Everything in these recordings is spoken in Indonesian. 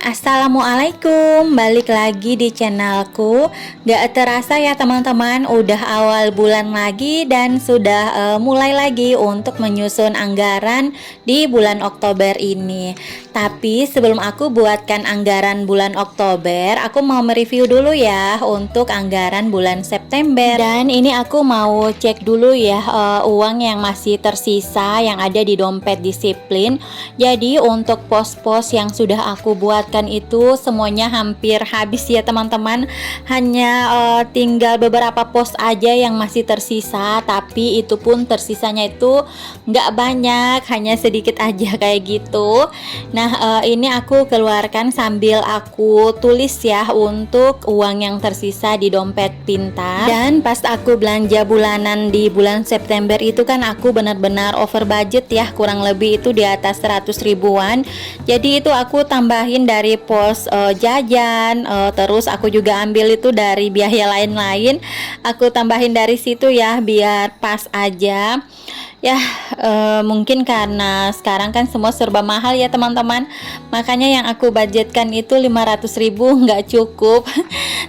Assalamualaikum, balik lagi di channelku. Gak terasa ya teman-teman, udah awal bulan lagi dan sudah mulai lagi untuk menyusun anggaran di bulan Oktober ini. Tapi sebelum aku buatkan anggaran bulan Oktober, aku mau mereview dulu ya untuk anggaran bulan September. Dan ini aku mau cek dulu ya uang yang masih tersisa yang ada di dompet disiplin. Jadi untuk pos-pos yang sudah aku buatkan itu semuanya hampir habis ya teman-teman. Hanya tinggal beberapa pos aja yang masih tersisa, tapi itu pun tersisanya itu nggak banyak, hanya sedikit aja kayak gitu. Nah ini aku keluarkan sambil aku tulis ya untuk uang yang tersisa di dompet pintar. Dan pas aku belanja bulanan di bulan September itu kan aku benar-benar over budget ya, kurang lebih itu di atas 100 ribuan. Jadi itu aku tambahin dari pos jajan, terus aku juga ambil itu dari biaya lain-lain, aku tambahin dari situ ya biar pas aja ya. Mungkin karena sekarang kan semua serba mahal ya teman-teman, makanya yang aku budgetkan itu 500 ribu nggak cukup.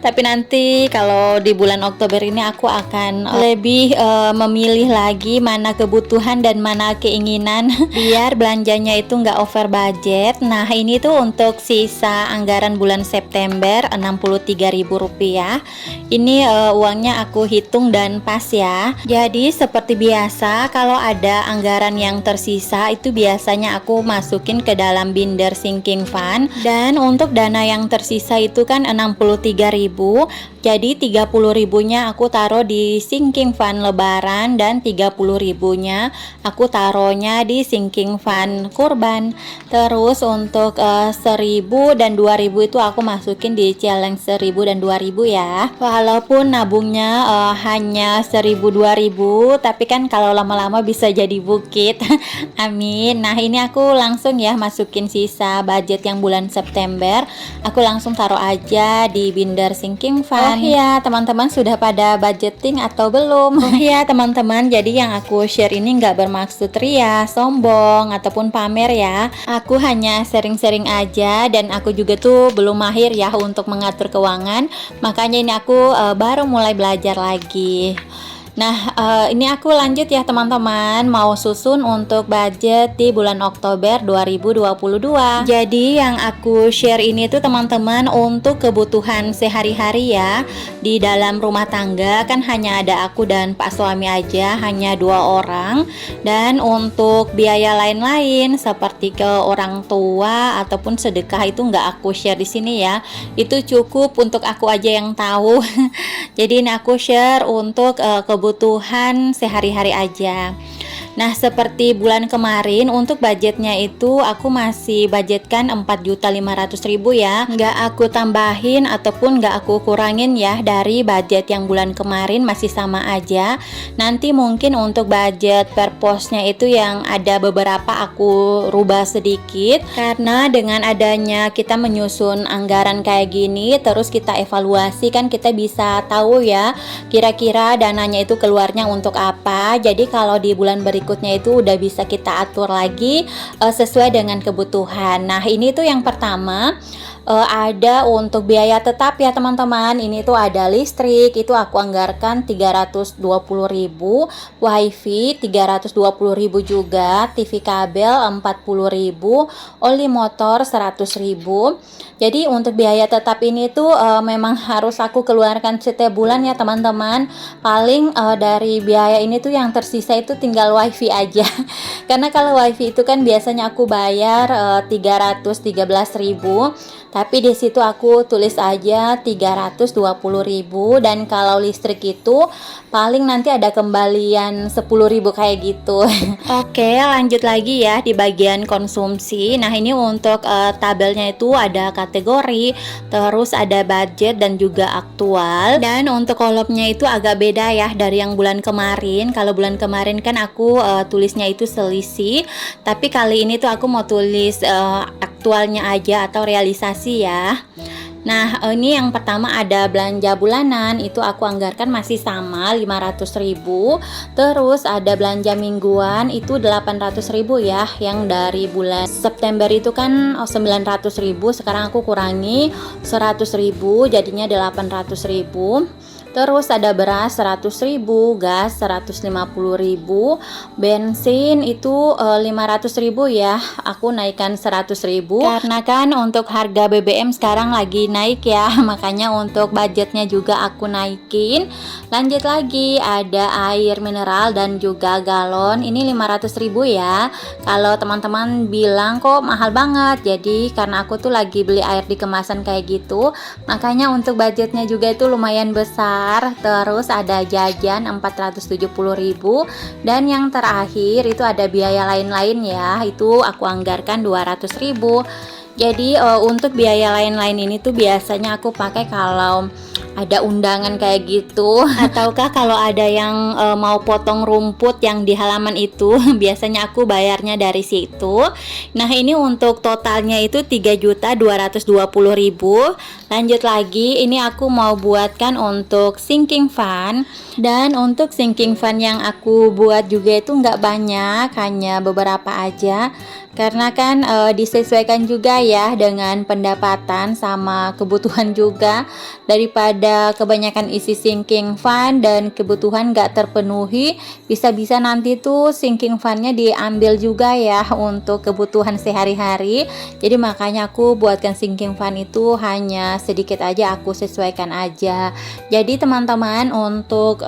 Tapi nanti kalau di bulan Oktober ini aku akan lebih memilih lagi mana kebutuhan dan mana keinginan biar belanjanya itu nggak over budget. Nah ini tuh untuk sisa anggaran bulan September 63 ribu rupiah. Ini uangnya aku hitung dan pas ya. Jadi seperti biasa kalau ada anggaran yang tersisa itu biasanya aku masukin ke dalam binder sinking fund. Dan untuk dana yang tersisa itu kan 63 ribu, jadi 30 ribunya aku taruh di sinking fund lebaran dan 30 ribunya aku taruhnya di sinking fund kurban. Terus untuk 1000 dan 2000 itu aku masukin di challenge 1000 dan 2000 ya. Walaupun nabungnya hanya 1000 2000, tapi kan kalau lama-lama bisa jadi bukit. Amin. Nah ini aku langsung ya masukin sisa budget yang bulan September, aku langsung taruh aja di binder sinking fund. Oh ya teman-teman, sudah pada budgeting atau belum? Oh ya teman-teman, jadi yang aku share ini nggak bermaksud ria, sombong ataupun pamer ya. Aku hanya sering-sering aja dan aku juga tuh belum mahir ya untuk mengatur keuangan, makanya ini aku baru mulai belajar lagi. Nah ini aku lanjut ya teman-teman, mau susun untuk budget di bulan Oktober 2022. Jadi yang aku share ini tuh teman-teman untuk kebutuhan sehari-hari ya. Di dalam rumah tangga kan hanya ada aku dan pak suami aja, hanya 2 orang. Dan untuk biaya lain-lain seperti ke orang tua ataupun sedekah itu nggak aku share di sini ya. Itu cukup untuk aku aja yang tahu. Jadi ini aku share untuk kebutuhan sehari-hari aja. Nah seperti bulan kemarin untuk budgetnya itu aku masih budgetkan 4.500.000 ya, nggak aku tambahin ataupun nggak aku kurangin ya dari budget yang bulan kemarin, masih sama aja. Nanti mungkin untuk budget per posnya itu yang ada beberapa aku rubah sedikit, karena dengan adanya kita menyusun anggaran kayak gini terus kita evaluasi kan kita bisa tahu ya kira-kira dananya itu keluarnya untuk apa. Jadi kalau di bulan berikutnya itu udah bisa kita atur lagi sesuai dengan kebutuhan. Nah ini tuh yang pertama, ada untuk biaya tetap ya teman-teman. Ini tuh ada listrik, itu aku anggarkan 320.000, wifi 320.000 juga, TV kabel 40.000, oli motor 100.000. Jadi untuk biaya tetap ini tuh memang harus aku keluarkan setiap bulan ya teman-teman. Paling dari biaya ini tuh yang tersisa itu tinggal wifi aja. Karena kalau wifi itu kan biasanya aku bayar 313.000, tapi di situ aku tulis aja 320.000. Dan kalau listrik itu paling nanti ada kembalian 10.000 kayak gitu. Oke lanjut lagi ya di bagian konsumsi. Nah ini untuk tabelnya itu ada kategori, terus ada budget dan juga aktual. Dan untuk kolomnya itu agak beda ya dari yang bulan kemarin. Kalau bulan kemarin kan aku tulisnya itu selisih, tapi kali ini tuh aku mau tulis aktualnya aja atau realisasi ya. Nah, ini yang pertama ada belanja bulanan, itu aku anggarkan masih sama 500.000. Terus ada belanja mingguan itu 800.000 ya, yang dari bulan September itu kan 900.000, sekarang aku kurangi 100.000 jadinya 800.000. Terus ada beras 100.000, gas 150.000, bensin itu 500.000 ya. Aku naikkan 100.000 karena kan untuk harga BBM sekarang lagi naik ya. Makanya untuk budgetnya juga aku naikin. Lanjut lagi ada air mineral dan juga galon. Ini 500.000 ya. Kalau teman-teman bilang kok mahal banget. Jadi karena aku tuh lagi beli air di kemasan kayak gitu, makanya untuk budgetnya juga itu lumayan besar. Terus ada jajan 470.000, dan yang terakhir itu ada biaya lain-lain ya, itu aku anggarkan 200.000. Jadi untuk biaya lain-lain ini tuh biasanya aku pakai kalau ada undangan kayak gitu, ataukah kalau ada yang mau potong rumput yang di halaman itu, biasanya aku bayarnya dari situ. Nah, ini untuk totalnya itu 3.220.000. Lanjut lagi, ini aku mau buatkan untuk sinking fan. Dan untuk sinking fan yang aku buat juga itu nggak banyak, hanya beberapa aja. Karena kan disesuaikan juga ya dengan pendapatan sama kebutuhan juga, daripada kebanyakan isi sinking fan dan kebutuhan gak terpenuhi, bisa-bisa nanti tuh sinking fannya diambil juga ya untuk kebutuhan sehari-hari. Jadi makanya aku buatkan sinking fan itu hanya sedikit aja, aku sesuaikan aja. Jadi teman-teman, untuk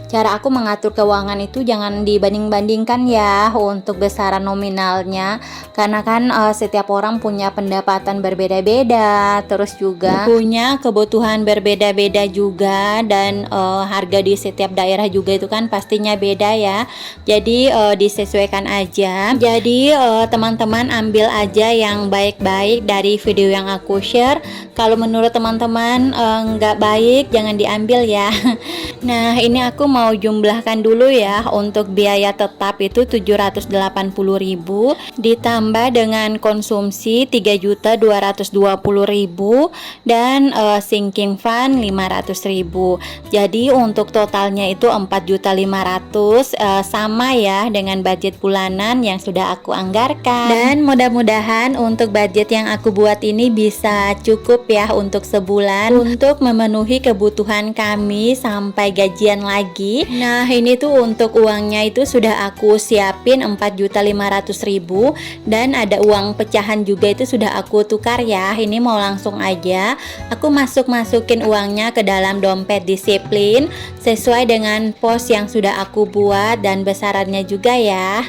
cara aku mengatur keuangan itu jangan dibanding-bandingkan ya untuk besaran nominalnya, karena kan setiap orang punya pendapatan berbeda-beda, terus juga punya kebutuhan berbeda-beda juga, dan harga di setiap daerah juga itu kan pastinya beda ya. Jadi disesuaikan aja. Jadi teman-teman ambil aja yang baik-baik dari video yang aku share. Kalau menurut teman-teman nggak baik, jangan diambil ya. Nah, ini aku mau jumlahkan dulu ya. Untuk biaya tetap itu 780.000, ditambah dengan konsumsi 3.220.000, dan sinking fund 500.000. Jadi untuk totalnya itu 4.500.000, sama ya dengan budget bulanan yang sudah aku anggarkan. Dan mudah-mudahan untuk budget yang aku buat ini bisa cukup ya untuk sebulan untuk memenuhi kebutuhan kami sampai gajian lagi. Nah, ini tuh untuk uangnya itu sudah aku siapin 4.500.000, dan ada uang pecahan juga itu sudah aku tukar ya. Ini mau langsung aja aku masukin uangnya ke dalam dompet disiplin sesuai dengan pos yang sudah aku buat dan besarannya juga ya.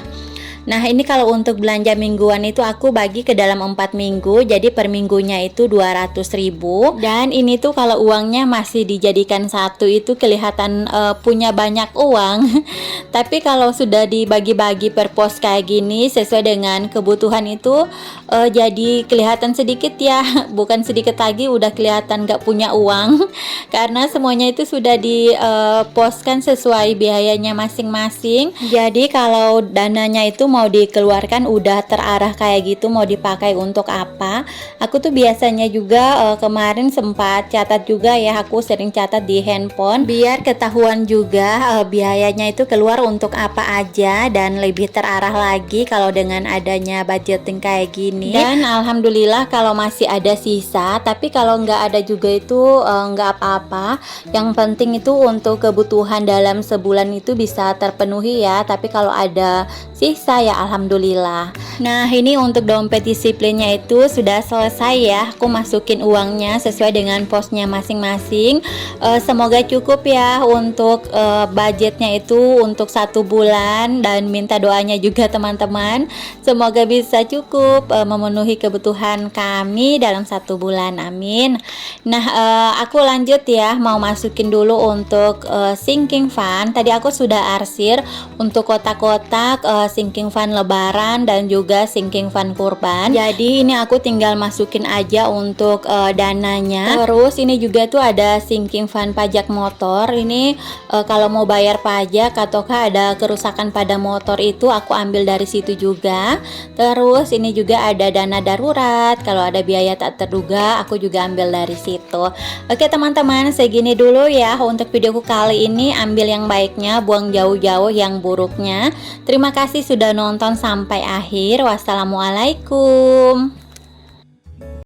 Nah, ini kalau untuk belanja mingguan itu aku bagi ke dalam 4 minggu, jadi per minggunya itu 200.000. Dan ini tuh kalau uangnya masih dijadikan satu itu kelihatan punya banyak uang. Tapi kalau sudah dibagi-bagi per pos kayak gini sesuai dengan kebutuhan itu jadi kelihatan sedikit ya, bukan sedikit lagi, udah kelihatan gak punya uang. Karena semuanya itu sudah diposkan sesuai biayanya masing-masing. Jadi kalau dananya itu mau dikeluarkan udah terarah kayak gitu, mau dipakai untuk apa. Aku tuh biasanya juga kemarin sempat catat juga ya, aku sering catat di handphone biar ketahuan juga biayanya itu keluar untuk apa aja, dan lebih terarah lagi kalau dengan adanya budgeting kayak gini. Dan alhamdulillah kalau masih ada sisa, tapi kalau nggak ada juga itu nggak apa-apa. Yang penting itu untuk kebutuhan dalam sebulan itu bisa terpenuhi ya. Tapi kalau ada sisa ya alhamdulillah. Nah, ini untuk dompet disiplinnya itu sudah selesai ya. Aku masukin uangnya sesuai dengan posnya masing-masing. Semoga cukup ya untuk budgetnya itu untuk 1 bulan, dan minta doanya juga teman-teman. Semoga bisa cukup memenuhi kebutuhan kami dalam 1 bulan. Amin. Nah, aku lanjut ya, mau masukin dulu untuk sinking fund. Tadi aku sudah arsir untuk kotak-kotak sinking fund lebaran dan juga sinking fund kurban. Jadi ini aku tinggal masukin aja untuk dananya. Terus ini juga tuh ada sinking fund pajak motor. Ini kalau mau bayar pajak ataukah ada kerusakan pada motor itu aku ambil dari situ juga. Terus ini juga ada dana darurat, kalau ada biaya tak terduga aku juga ambil dari situ. Oke teman-teman, segini dulu ya untuk videoku kali ini. Ambil yang baiknya, buang jauh-jauh yang buruknya. Terima kasih sudah nonton sampai akhir. Wassalamualaikum.